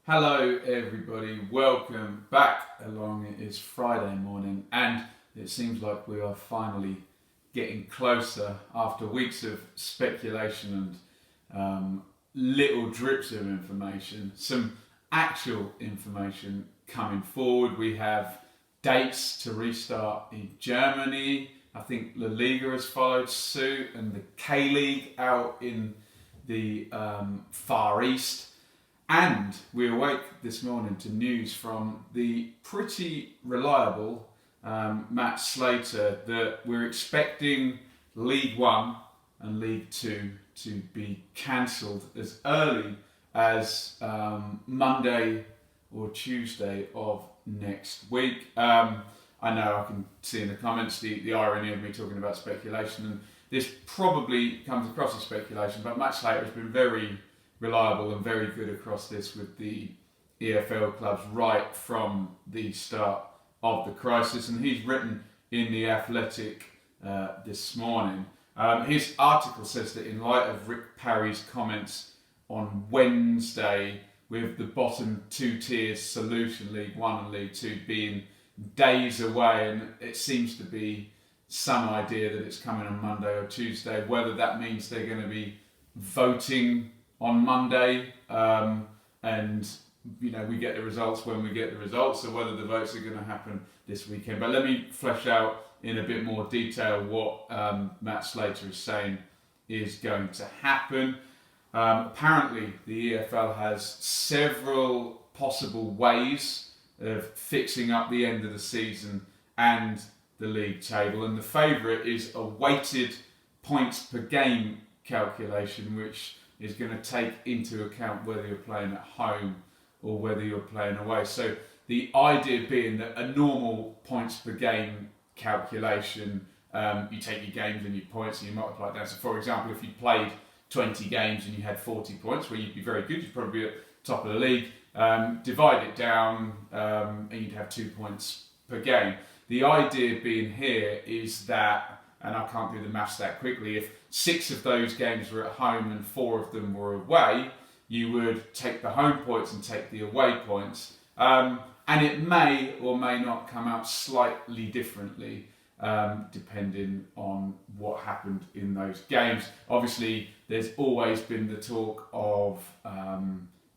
Hello everybody, welcome back along. It is Friday morning and it seems like we are finally getting closer after weeks of speculation and little drips of information, some actual information coming forward. We have dates to restart in Germany. I think La Liga has followed suit and the K-League out in the Far East. And we awake this morning to news from the pretty reliable Matt Slater that we're expecting League One and League Two to be cancelled as early as Monday or Tuesday of next week. I know I can see in the comments the irony of me talking about speculation, and this probably comes across as speculation, but Matt Slater has been very reliable and very good across this with the EFL clubs right from the start of the crisis, and he's written in The Athletic this morning. His article says that in light of Rick Parry's comments on Wednesday with the bottom two tiers solution, League One and League Two, being days away, and it seems to be some idea that it's coming on Monday or Tuesday, whether that means they're going to be voting on Monday, and we get the results when we get the results, or whether the votes are going to happen this weekend. But let me flesh out in a bit more detail what Matt Slater is saying is going to happen. Apparently, the EFL has several possible ways of fixing up the end of the season and the league table, and the favourite is a weighted points per game calculation, which is going to take into account whether you're playing at home or whether you're playing away. So the idea being that a normal points per game calculation, you take your games and your points and you multiply it down. So for example, if you played 20 games and you had 40 points, well, you'd be very good, you'd probably be at top of the league. Divide it down and you'd have 2 points per game. The idea being here is that, and I can't do the maths that quickly, if 6 of those games were at home and 4 of them were away, you would take the home points and take the away points. And it may or may not come out slightly differently depending on what happened in those games. Obviously, there's always been the talk of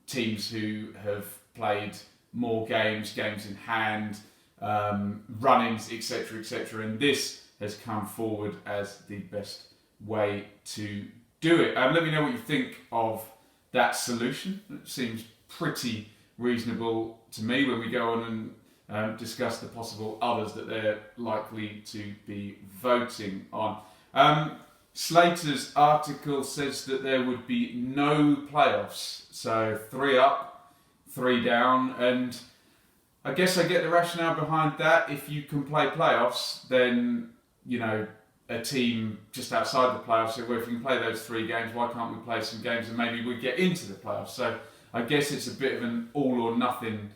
teams who have played more games in hand, run-ins, etc., and this has come forward as the best way to do it. Let me know what you think of that solution. It seems pretty reasonable to me when we go on and discuss the possible others that they're likely to be voting on. Slater's article says that there would be no playoffs, so 3 up, 3 down, and I guess I get the rationale behind that. If you can play playoffs, then a team just outside the playoffs say, well, if we can play those 3 games, why can't we play some games and maybe we get into the playoffs? So I guess it's a bit of an all or nothing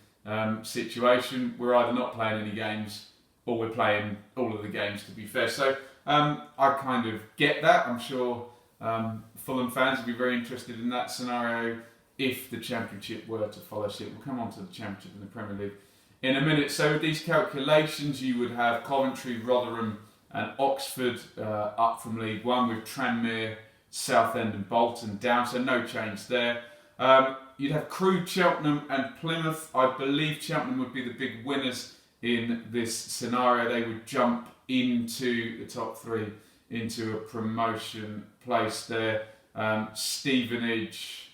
situation. We're either not playing any games or we're playing all of the games, to be fair. So I kind of get that. I'm sure Fulham fans would be very interested in that scenario if the Championship were to follow suit. We'll come on to the Championship and the Premier League in a minute. So with these calculations, you would have Coventry, Rotherham and Oxford up from League One, with Tranmere, Southend and Bolton down, so no change there. You'd have Crewe, Cheltenham and Plymouth. I believe Cheltenham would be the big winners in this scenario. They would jump into the top 3, into a promotion place there. Stevenage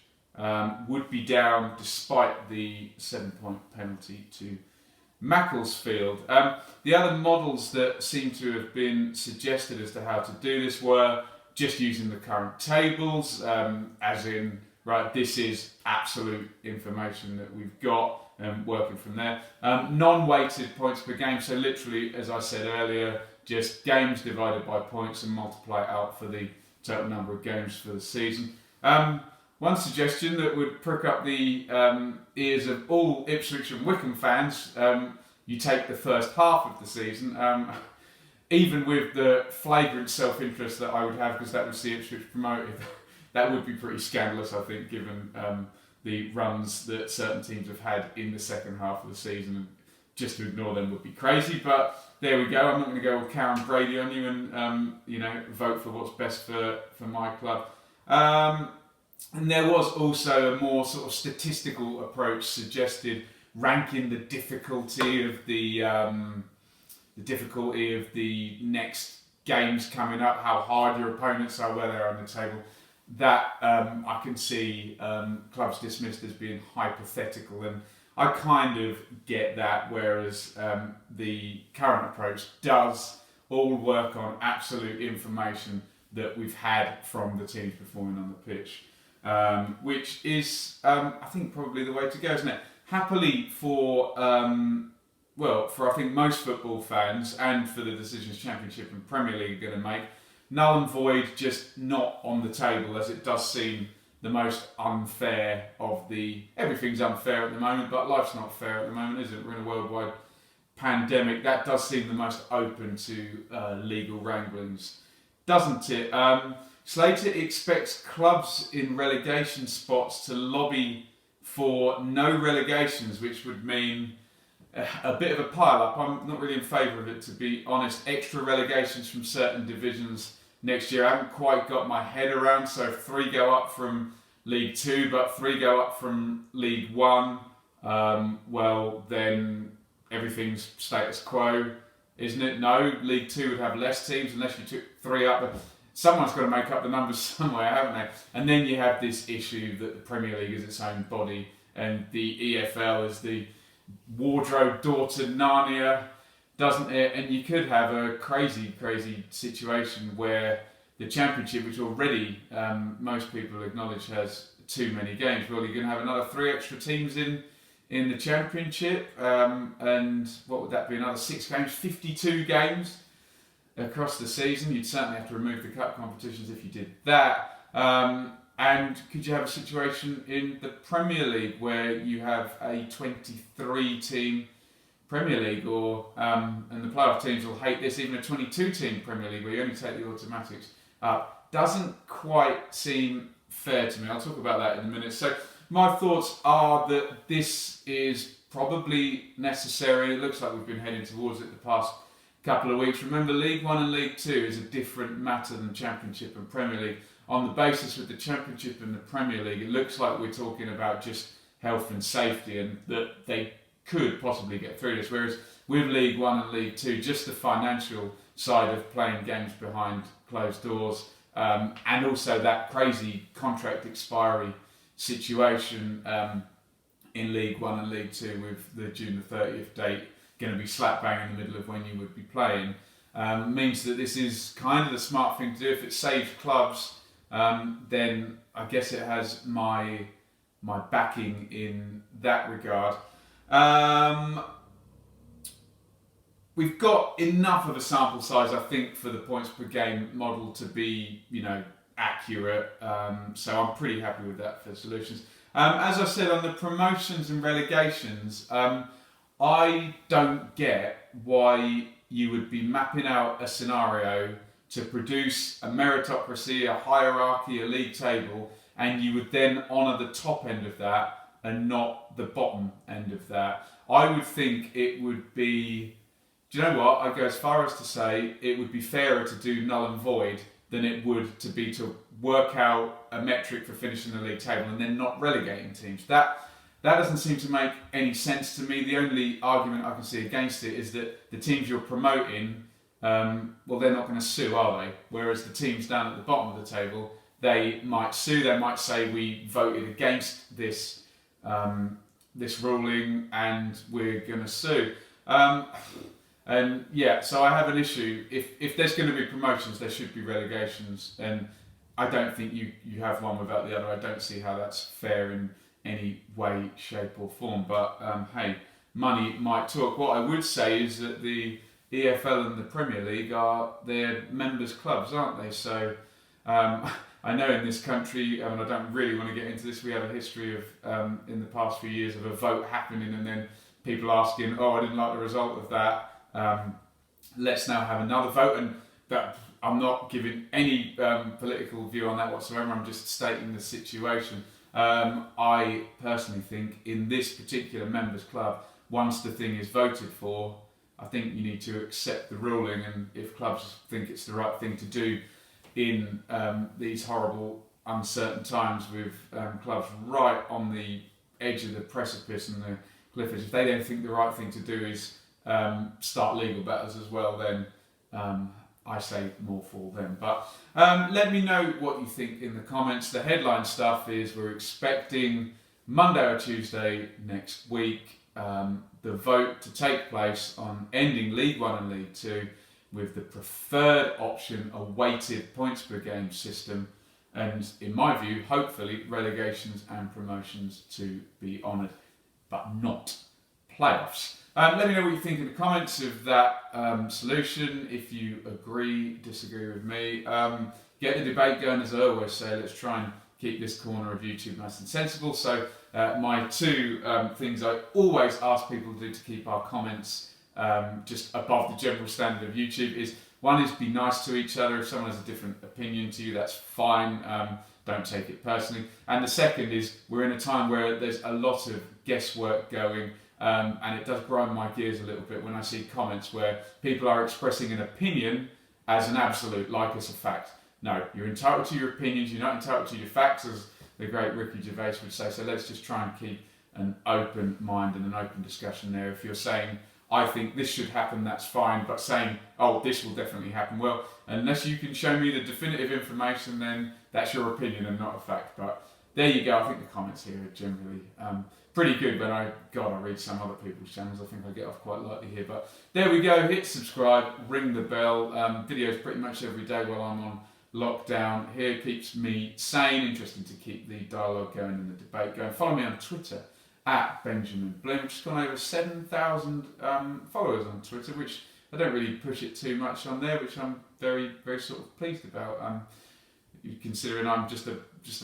would be down despite the 7-point penalty to Macclesfield. The other models that seem to have been suggested as to how to do this were just using the current tables, as in, right, this is absolute information that we've got, and working from there. Non-weighted points per game, so literally, as I said earlier, just games divided by points and multiply it out for the total number of games for the season. One suggestion that would prick up the ears of all Ipswich and Wycombe fans, you take the first half of the season, even with the flagrant self-interest that I would have because that would see Ipswich promoted, that would be pretty scandalous, I think, given the runs that certain teams have had in the second half of the season. And just to ignore them would be crazy, but there we go. I'm not going to go all Karen Brady on you and vote for what's best for my club. And there was also a more sort of statistical approach suggested, ranking the difficulty of the next games coming up, how hard your opponents are, where they're on the table. That I can see clubs dismissed as being hypothetical, and I kind of get that, whereas the current approach does all work on absolute information that we've had from the teams performing on the pitch, which is, I think, probably the way to go, isn't it? Happily for I think most football fans, and for the decisions Championship and Premier League are going to make, null and void just not on the table, as it does seem the most unfair of the... Everything's unfair at the moment, but life's not fair at the moment, is it? We're in a worldwide pandemic. That does seem the most open to legal wranglings, doesn't it? Slater expects clubs in relegation spots to lobby for no relegations, which would mean a bit of a pile-up. I'm not really in favour of it, to be honest. Extra relegations from certain divisions next year. I haven't quite got my head around, so if 3 go up from League 2, but 3 go up from League 1, well, then everything's status quo, isn't it? No, League 2 would have less teams unless you took 3 up. But someone's got to make up the numbers somewhere, haven't they? And then you have this issue that the Premier League is its own body, and the EFL is the wardrobe door to Narnia, doesn't it? And you could have a crazy situation where the Championship, which already most people acknowledge has too many games, well, you're going to have another 3 extra teams in the Championship, and what would that be? Another 6 games, 52 games across the season. You'd certainly have to remove the cup competitions if you did that. And could you have a situation in the Premier League where you have a 23-team Premier League, or and the playoff teams will hate this, even a 22-team Premier League where you only take the automatics up? Doesn't quite seem fair to me. I'll talk about that in a minute. So my thoughts are that this is probably necessary. It looks like we've been heading towards it the past couple of weeks. Remember, League 1 and League 2 is a different matter than Championship and Premier League. On the basis with the Championship and the Premier League, it looks like we're talking about just health and safety, and that they could possibly get through this. Whereas with League 1 and League 2, just the financial side of playing games behind closed doors, and also that crazy contract expiry situation in League 1 and League 2 with the June the 30th date going to be slap bang in the middle of when you would be playing, means that this is kind of the smart thing to do. If it saves clubs, then I guess it has my backing in that regard. We've got enough of a sample size, I think, for the points per game model to be, accurate. So I'm pretty happy with that for solutions. As I said, on the promotions and relegations, I don't get why you would be mapping out a scenario to produce a meritocracy, a hierarchy, a league table, and you would then honour the top end of that and not the bottom end of that. I would think it would be, do you know what, I'd go as far as to say it would be fairer to do null and void than it would to be to work out a metric for finishing the league table and then not relegating teams. That doesn't seem to make any sense to me. The only argument I can see against it is that the teams you're promoting, well, they're not going to sue, are they? Whereas the teams down at the bottom of the table, they might sue. They might say, we voted against this ruling and we're going to sue. And yeah, so I have an issue. If there's going to be promotions, there should be relegations. And I don't think you have one without the other. I don't see how that's fair in any way, shape or form. But hey, money might talk. What I would say is that the EFL and the Premier League are their members' clubs, aren't they? So I know in this country, and I don't really want to get into this, we have a history of, in the past few years, of a vote happening and then people asking, oh, I didn't like the result of that. Let's now have another vote. And that, I'm not giving any political view on that whatsoever. I'm just stating the situation. I personally think in this particular members club, once the thing is voted for, I think you need to accept the ruling, and if clubs think it's the right thing to do in these horrible, uncertain times with clubs right on the edge of the precipice and the cliff edge, if they don't think the right thing to do is start legal battles as well, then I say more for them. But let me know what you think in the comments. The headline stuff is we're expecting Monday or Tuesday next week the vote to take place on ending League One and League Two with the preferred option, a weighted points per game system, and in my view, hopefully relegations and promotions to be honoured, but not playoffs. Let me know what you think in the comments of that solution. If you agree, disagree with me. Get the debate going, as I always say. Let's try and keep this corner of YouTube nice and sensible. So my two things I always ask people to do to keep our comments just above the general standard of YouTube is, one is be nice to each other. If someone has a different opinion to you, that's fine. Don't take it personally. And the second is, we're in a time where there's a lot of guesswork going. And it does grind my gears a little bit when I see comments where people are expressing an opinion as an absolute, like it's a fact. No, you're entitled to your opinions, you're not entitled to your facts, as the great Ricky Gervais would say. So let's just try and keep an open mind and an open discussion there. If you're saying, I think this should happen, that's fine, but saying, oh, this will definitely happen, well, unless you can show me the definitive information, then that's your opinion and not a fact. But there you go. I think the comments here are generally pretty good. When I read some other people's channels, I think I get off quite lightly here. But there we go. Hit subscribe, ring the bell. Videos pretty much every day while I'm on lockdown. Here keeps me sane, interesting to keep the dialogue going and the debate going. Follow me on Twitter at Benjamin Bloom. I've just gone over 7,000 followers on Twitter, which I don't really push it too much on there, which I'm very, very sort of pleased about. Considering I'm just a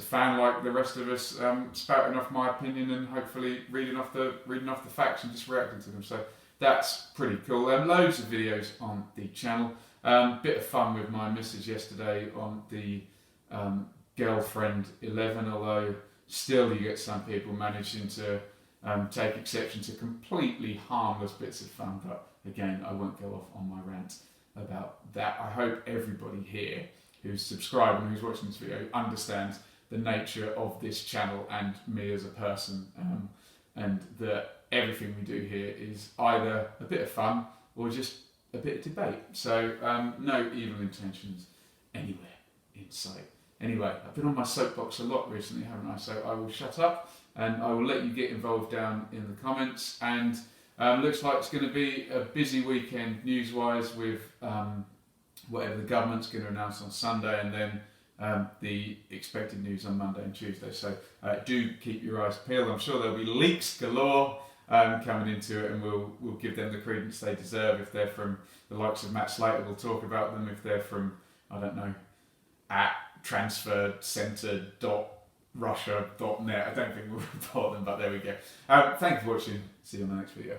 fan like the rest of us, spouting off my opinion and hopefully reading off the facts and just reacting to them. So that's pretty cool. Loads of videos on the channel. Bit of fun with my missus yesterday on the girlfriend 11, although still you get some people managing to take exception to completely harmless bits of fun. But again, I won't go off on my rant about that. I hope everybody here who's subscribed and who's watching this video understands the nature of this channel and me as a person, and that everything we do here is either a bit of fun or just a bit of debate. So no evil intentions anywhere in sight. Anyway, I've been on my soapbox a lot recently, haven't I? So I will shut up and I will let you get involved down in the comments. And looks like it's going to be a busy weekend news-wise with whatever the government's going to announce on Sunday, and then the expected news on Monday and Tuesday. So do keep your eyes peeled. I'm sure there'll be leaks galore coming into it, and we'll give them the credence they deserve. If they're from the likes of Matt Slater, we'll talk about them. If they're from, I don't know, at transfercenter.russia.net, I don't think we'll report them, but there we go. Thank you for watching. See you on the next video.